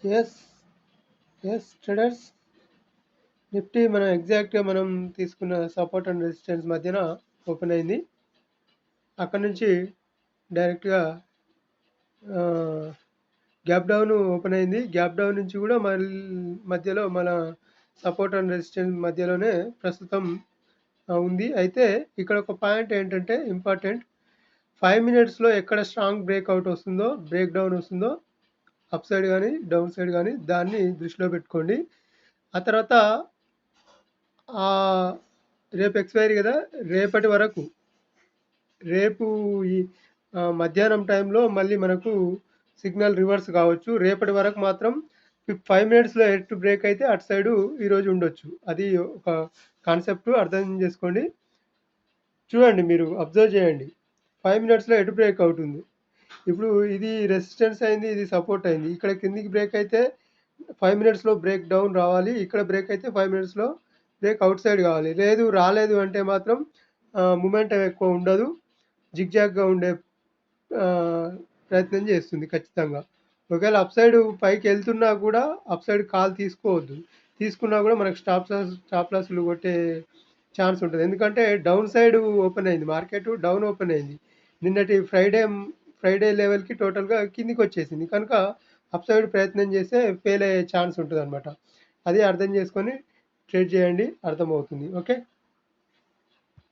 Yes yes traders, Nifty మనం ఎగ్జాక్ట్గా మనం తీసుకున్న సపోర్ట్ అండ్ రెసిస్టెన్స్ మధ్యన ఓపెన్ అయింది. అక్కడ నుంచి డైరెక్ట్గా గ్యాప్ డౌన్ ఓపెన్ అయింది. గ్యాప్ డౌన్ నుంచి కూడా మళ్ళీ మధ్యలో మన సపోర్ట్ అండ్ రెసిస్టెన్స్ మధ్యలోనే ప్రస్తుతం ఉంది. అయితే ఇక్కడ ఒక పాయింట్ ఏంటంటే ఇంపార్టెంట్, 5 మినిట్స్లో ఎక్కడ స్ట్రాంగ్ బ్రేక్అవుట్ వస్తుందో, బ్రేక్ డౌన్ వస్తుందో, అప్ సైడ్ కానీ డౌన్ సైడ్ కానీ దాన్ని దృష్టిలో పెట్టుకోండి. ఆ తర్వాత ఆ రేపు ఎక్స్పైరీ కదా, రేపటి వరకు రేపు ఈ మధ్యాహ్నం టైంలో మళ్ళీ మనకు సిగ్నల్ రివర్స్ కావచ్చు. రేపటి వరకు మాత్రం 5 మినిట్స్లో ఎటు బ్రేక్ అయితే అటు సైడు ఈరోజు ఉండొచ్చు. అది ఒక కాన్సెప్ట్ అర్థం చేసుకోండి. చూడండి, మీరు అబ్జర్వ్ చేయండి, 5 మినిట్స్లో ఎటు బ్రేక్ అవుతుంది. ఇప్పుడు ఇది రెసిస్టెన్స్ అయింది, ఇది సపోర్ట్ అయింది. ఇక్కడ కిందికి బ్రేక్ అయితే 5 మినిట్స్లో బ్రేక్ డౌన్ రావాలి. ఇక్కడ బ్రేక్ అయితే 5 మినిట్స్లో బ్రేక్ అవుట్ సైడ్ కావాలి. లేదు రాలేదు అంటే మాత్రం మూమెంటం ఎక్కువ ఉండదు, జిగ్జాగ్గా ఉండే ఆ, ప్రయత్నం చేస్తుంది ఖచ్చితంగా. ఒకవేళ అప్ సైడ్ పైకి వెళ్తున్నా కూడా అప్ సైడ్ కాల్ తీసుకోవద్దు. తీసుకున్నా కూడా మనకు స్టాప్ లాస్లు కొట్టే ఛాన్స్ ఉంటుంది. ఎందుకంటే డౌన్ సైడ్ ఓపెన్ అయింది, మార్కెట్ డౌన్ ఓపెన్ అయింది. నిన్నటి ఫ్రైడే లెవెల్కి టోటల్గా కిందికి వచ్చేసింది కనుక అప్ సైడ్ ప్రయత్నం చేస్తే ఫెయిల్ అయ్యే ఛాన్స్ ఉంటుంది అనమాట. అది అర్థం చేసుకొని ట్రేడ్ చేయండి, అర్థమవుతుంది. ఓకే.